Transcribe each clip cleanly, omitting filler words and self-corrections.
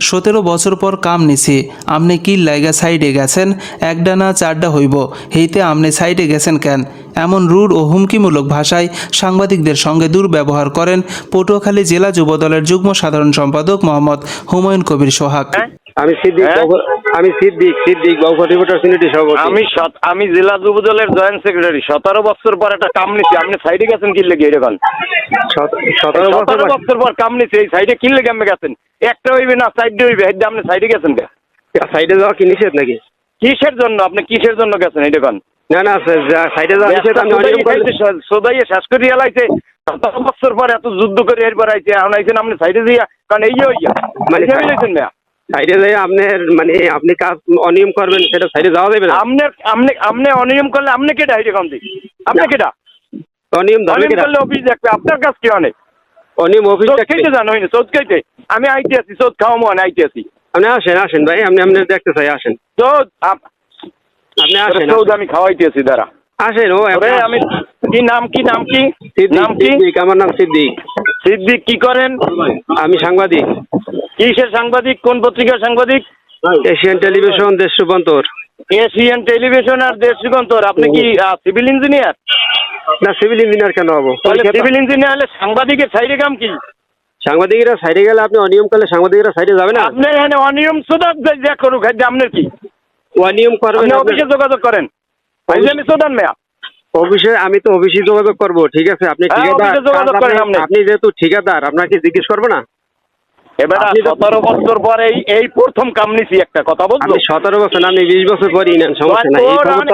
17 বছর পর কাম নিছি, আপনি কি লাইগা সাইডে গেছেন? একটা না চারটা হইব, হেইতে আপনি সাইডে গেছেন কেন? এমন রুড ও হুমকিমূলক ভাষায় সাংবাদিকদের সঙ্গে দুর্ব্যবহার করেন পটুয়াখালী জেলা যুবদলের যুগ্ম সাধারণ সম্পাদক মোহাম্মদ হুমায়ুন কবির সোহাগ। আমি সিদ্দিক বাবুপাটি ভোটার সিনিয়র সভাপতি। আমি জেলা যুবদলের জয়েন্ট সেক্রেটারি। 17 বছর পর একটা কাম নিছি, আপনি সাইডে গেছেন কি লেগে? এরকম 17 বছর পর কাম নিছি, এই সাইডে কি লেগে আপনি গেছেন? একটা হইবে না সাইডে হইবে, হেডে আপনি সাইডে গেছেন কে? সাইডে যাওয়া কি নিষেধ নাকি? কিসের জন্য আপনি কিসের জন্য গেছেন এই দেখুন? না সাইডে যাওয়া নিষেধ। আমি সোদাইয়ে শেষ করে এলাইছে 17 বছর পর এত যুদ্ধ করে এরপর আইছে, এখন আইছেন আপনি সাইডে দিয়া, কারণ এই হইয়া মানে মিলাইছেন না। সাইডে যাই আপনার মানে আপনি কাজ অনিয়ম করবেন, সেটা সাইডে যাওয়া যাবে না। আপনি অনিয়ম করলে আপনি কেটা হেঁটে কম দিই? আপনি কেটা অনিয়ম অনিয়ম করলে অফিস দেখবে, আপনার কাজ কি অনেক অনিয়ম অফিস খেতে জানো হয়নি? চোদ খাইতে আমি আইতে আছি, চোদ খাওয়া মনে আইতে আছি। আপনি আসেন ভাই, আপনি দেখতে চাই, আসেন চোদ আপনি আসেন। চোদ আমি খাওয়াইতে আছি, দাঁড়া আসেন। ও আমি কি নাম কি নাম কি নাম কি? আমার নাম সিদ্দিক। সিদ্দিক কি করেন? আমি সাংবাদিক। কিসের সাংবাদিক? কোন পত্রিকার সাংবাদিক? এশিয়ান টেলিভিশন, দেশ রূপান্তর। এশিয়ান টেলিভিশন আর দেশ রূপান্তর। আপনি কি সিভিল ইঞ্জিনিয়ার? না, সিভিল ইঞ্জিনিয়ার কেন হবো? সিভিল ইঞ্জিনিয়ার হলে সাংবাদিকের সাইডে কাম কি? সাংবাদিকরা সাইডে গেলে আপনি অনিয়ম করলে সাংবাদিকরা সাইডে যাবে না? আপনার এখানে অনিয়ম সুদার যা করুক, আপনার কি অনিয়ম করবেন? অফিসে যোগাযোগ করেন। আমি সুদান মেয়া অফিসে, আমি তো অফিসে যোগাযোগ করবো, ঠিক আছে? আপনি ঠিকাদার, আপনি যেহেতু ঠিকাদার, আপনাকে জিজ্ঞেস করবো না? এবার 17 বছর পরে এই প্রথম কাম নিছি, একটা কথা বলছো? 17 বছর না, আমি 20 বছর পরই নেন, সমস্যা নাই।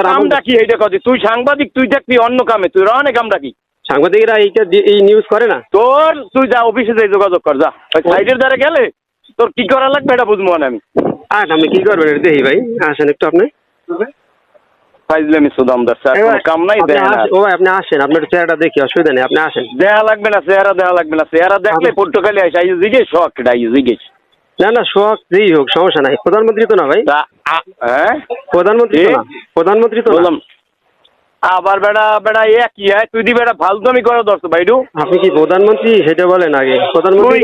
কামটা কি এইটা কথা? তুই সাংবাদিক, তুই দেখবি অন্য কামে, তুই অনেক কামটা কি? সাংবাদিকরা এই নিউজ করে না। তুই যা অফিসে যাই যোগাযোগ কর, যা। ওই সাইডের দ্বারা গেলে তোর কি করা লাগবে এটা বুঝবো না আমি। আমি কি করবেন এটা দেখি ভাই, আসেন একটু আপনি। ফাইজলামি সুদামদার স্যার, কোনো কাম নাই। ও ভাই, আপনি আসেন, আপনার চেহারাটা দেখি, অসুবিধা নেই, আপনি আসেন। দেয়া লাগবে না, চেহারা দেওয়া লাগবে না। চেহারা দেখলে পর্তুগালে আসে আই জিজ্ঞেস শখ জিজ্ঞেস। না শখ যেই হোক, সমস্যা নাই। প্রধানমন্ত্রী তো না ভাই। হ্যাঁ, প্রধানমন্ত্রী তো না। আবার বেড়া কি হয়? তুই দি বেড়া ফালতুমি করে ধরছো ভাইডু। আপনি কি প্রধানমন্ত্রী সেটা বলেন আগে। প্রধানমন্ত্রী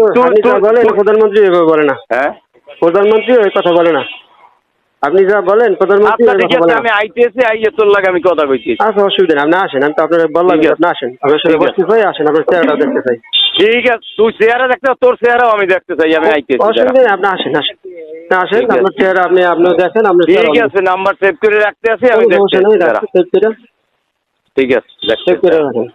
বলেন, প্রধানমন্ত্রী এভাবে বলে না। হ্যাঁ, প্রধানমন্ত্রী ওই কথা বলে না। আপনি যা বলেন প্রধানমন্ত্রী আমি আইতেছি, আইয়ে তোর লাগে আমি কথা কইছি। আচ্ছা, অসুবিধা নেই, আপনি আসেন। আমি তো আপনার বললাম আপনি আসেন, আপনার সাথে বসতে চাই, আসেন, আপনার চেহারাটা দেখতে চাই। ঠিক আছে, তুই চেহারা দেখতে, তোর চেহারাও আমি দেখতে চাই। আমি আইতেছি, অসুবিধা নেই, আপনি আসেন আপনার চেহারা আপনি দেখেন। আপনি ঠিক আছে, নাম্বার সেভ করে রাখতে আছি আমি, দেখতে। ঠিক আছে, সেভ করে রাখেন।